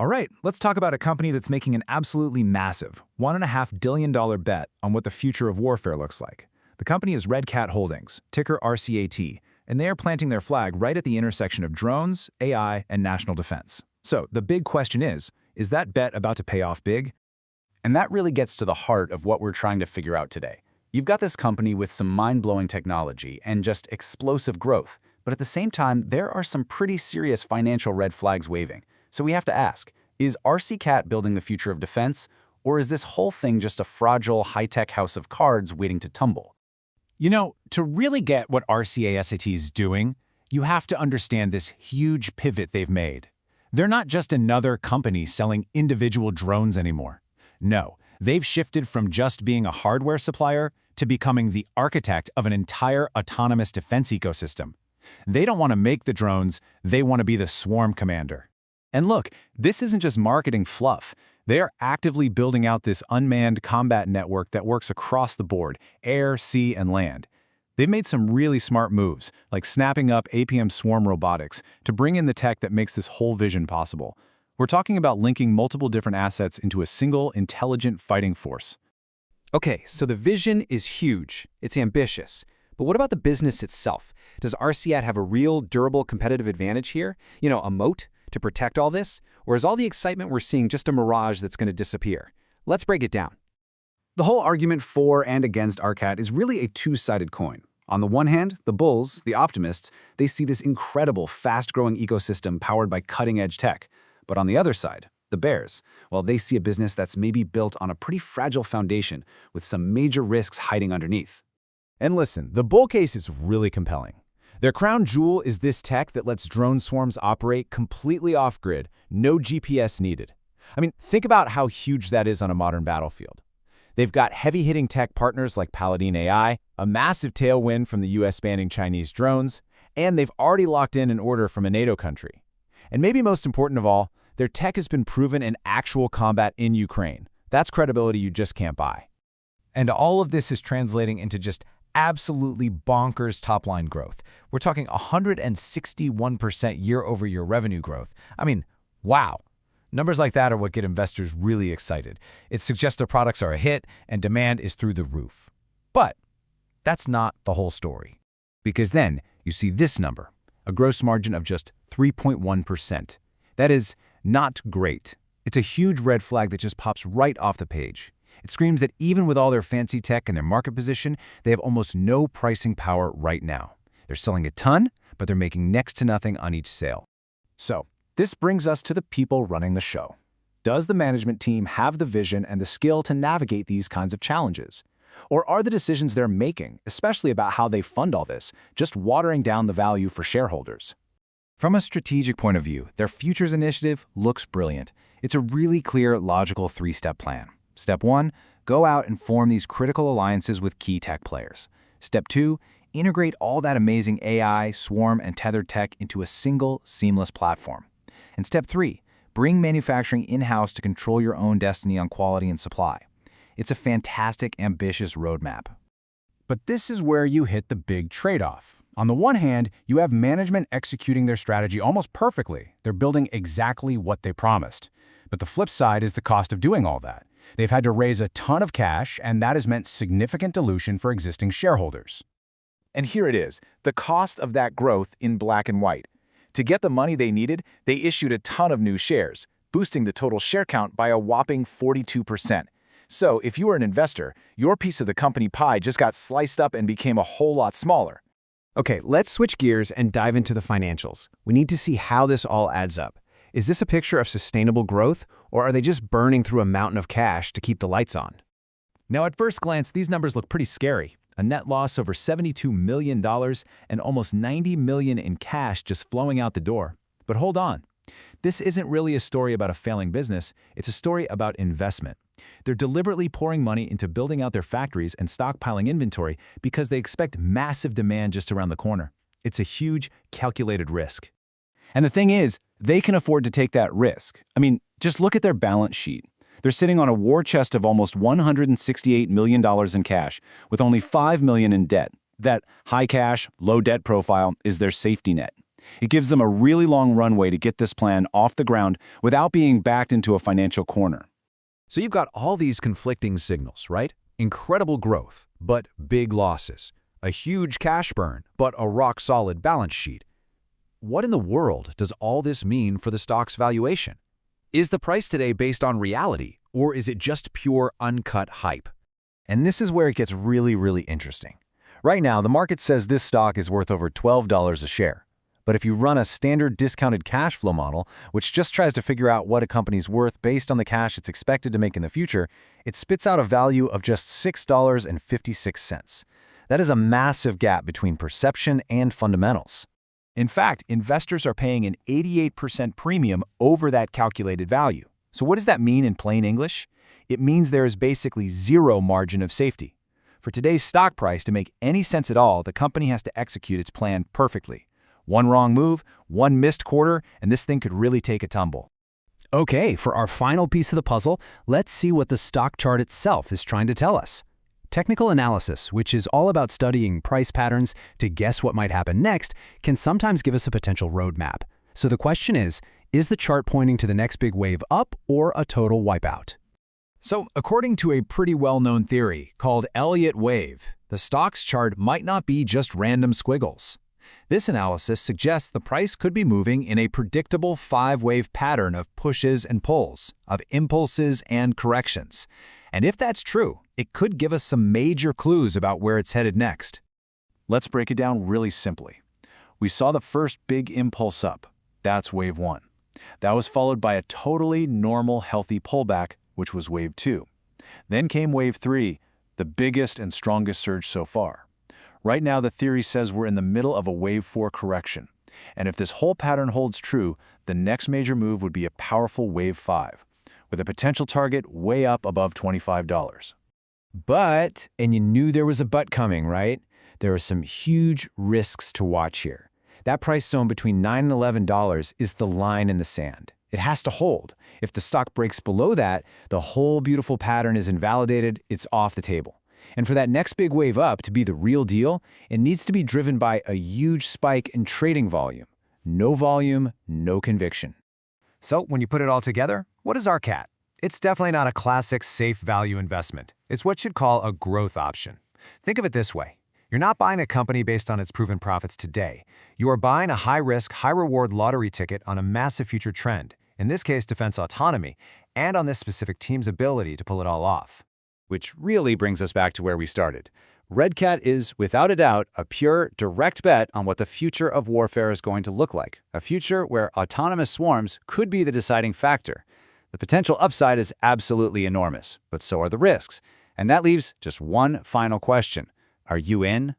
All right, let's talk about a company that's making an absolutely massive $1.5 billion bet on what the future of warfare looks like. The company is RCAT Holdings, ticker RCAT, and they are planting their flag right at the intersection of drones, AI, and national defense. So the big question is that bet about to pay off big? And that really gets to the heart of what we're trying to figure out today. You've got this company with some mind-blowing technology and just explosive growth, but at the same time, there are some pretty serious financial red flags waving. So we have to ask, is RCAT building the future of defense, or is this whole thing just a fragile, high-tech house of cards waiting to tumble? You know, to really get what RCAT is doing, you have to understand this huge pivot they've made. They're not just another company selling individual drones anymore. No, they've shifted from just being a hardware supplier to becoming the architect of an entire autonomous defense ecosystem. They don't want to make the drones, they want to be the swarm commander. And look, this isn't just marketing fluff. They are actively building out this unmanned combat network that works across the board, air, sea, and land. They've made some really smart moves, like snapping up APM Swarm Robotics, to bring in the tech that makes this whole vision possible. We're talking about linking multiple different assets into a single, intelligent fighting force. Okay, so the vision is huge. It's ambitious. But what about the business itself? Does RCAT have a real, durable competitive advantage here? You know, a moat to protect all this? Or is all the excitement we're seeing just a mirage that's going to disappear? Let's break it down. The whole argument for and against RCAT is really a two-sided coin. On the one hand, the bulls, the optimists, they see this incredible, fast-growing ecosystem powered by cutting-edge tech. But on the other side, the bears, well, they see a business that's maybe built on a pretty fragile foundation with some major risks hiding underneath. And listen, the bull case is really compelling. Their crown jewel is this tech that lets drone swarms operate completely off-grid, no GPS needed. I mean, think about how huge that is on a modern battlefield. They've got heavy-hitting tech partners like Paladin AI, a massive tailwind from the US banning Chinese drones, and they've already locked in an order from a NATO country. And maybe most important of all, their tech has been proven in actual combat in Ukraine. That's credibility you just can't buy. And all of this is translating into just absolutely bonkers top-line growth. We're talking 161% year-over-year revenue growth. I mean, wow. Numbers like that are what get investors really excited. It suggests their products are a hit and demand is through the roof. But that's not the whole story. Because then you see this number, a gross margin of just 3.1%. That is not great. It's a huge red flag that just pops right off the page. It screams that even with all their fancy tech and their market position, they have almost no pricing power right now. They're selling a ton, but they're making next to nothing on each sale. So, this brings us to the people running the show. Does the management team have the vision and the skill to navigate these kinds of challenges? Or are the decisions they're making, especially about how they fund all this, just watering down the value for shareholders? From a strategic point of view, their futures initiative looks brilliant. It's a really clear, logical three-step plan. Step 1, go out and form these critical alliances with key tech players. Step 2, integrate all that amazing AI, swarm, and tethered tech into a single, seamless platform. And Step 3, bring manufacturing in-house to control your own destiny on quality and supply. It's a fantastic, ambitious roadmap. But this is where you hit the big trade-off. On the one hand, you have management executing their strategy almost perfectly. They're building exactly what they promised. But the flip side is the cost of doing all that. They've had to raise a ton of cash, and that has meant significant dilution for existing shareholders. And here it is, the cost of that growth in black and white. To get the money they needed, they issued a ton of new shares, boosting the total share count by a whopping 42%. So if you were an investor, your piece of the company pie just got sliced up and became a whole lot smaller. Okay, let's switch gears and dive into the financials. We need to see how this all adds up. Is this a picture of sustainable growth, or are they just burning through a mountain of cash to keep the lights on? Now, at first glance, these numbers look pretty scary. A net loss over $72 million and almost $90 million in cash just flowing out the door. But hold on. This isn't really a story about a failing business. It's a story about investment. They're deliberately pouring money into building out their factories and stockpiling inventory because they expect massive demand just around the corner. It's a huge, calculated risk. And the thing is, they can afford to take that risk. I mean, just look at their balance sheet. They're sitting on a war chest of almost $168 million in cash, with only $5 million in debt. That high cash, low debt profile is their safety net. It gives them a really long runway to get this plan off the ground without being backed into a financial corner. So you've got all these conflicting signals, right? Incredible growth, but big losses. A huge cash burn, but a rock-solid balance sheet. What in the world does all this mean for the stock's valuation? Is the price today based on reality, or is it just pure uncut hype? And this is where it gets really, really interesting. Right now, the market says this stock is worth over $12 a share. But if you run a standard discounted cash flow model, which just tries to figure out what a company's worth based on the cash it's expected to make in the future, it spits out a value of just $6.56. That is a massive gap between perception and fundamentals. In fact, investors are paying an 88% premium over that calculated value. So what does that mean in plain English? It means there is basically zero margin of safety. For today's stock price to make any sense at all, the company has to execute its plan perfectly. One wrong move, one missed quarter, and this thing could really take a tumble. Okay, for our final piece of the puzzle, let's see what the stock chart itself is trying to tell us. Technical analysis, which is all about studying price patterns to guess what might happen next, can sometimes give us a potential roadmap. So the question is the chart pointing to the next big wave up or a total wipeout? So, according to a pretty well-known theory called Elliott wave, the stock's chart might not be just random squiggles. This analysis suggests the price could be moving in a predictable five-wave pattern of pushes and pulls, of impulses and corrections. And if that's true, it could give us some major clues about where it's headed next. Let's break it down really simply. We saw the first big impulse up. That's wave 1. That was followed by a totally normal, healthy pullback, which was wave 2. Then came wave 3, the biggest and strongest surge so far. Right now, the theory says we're in the middle of a wave 4 correction. And if this whole pattern holds true, the next major move would be a powerful wave 5, with a potential target way up above $25. But, and you knew there was a but coming, right? There are some huge risks to watch here. That price zone between $9 and $11 is the line in the sand. It has to hold. If the stock breaks below that, the whole beautiful pattern is invalidated, it's off the table. And for that next big wave up to be the real deal, it needs to be driven by a huge spike in trading volume. No volume, no conviction. So when you put it all together, what is RCAT? It's definitely not a classic safe value investment. It's what you'd call a growth option. Think of it this way. You're not buying a company based on its proven profits today. You are buying a high-risk, high-reward lottery ticket on a massive future trend, in this case defense autonomy, and on this specific team's ability to pull it all off. Which really brings us back to where we started. RCAT is, without a doubt, a pure, direct bet on what the future of warfare is going to look like, a future where autonomous swarms could be the deciding factor. The potential upside is absolutely enormous, but so are the risks. And that leaves just one final question. Are you in?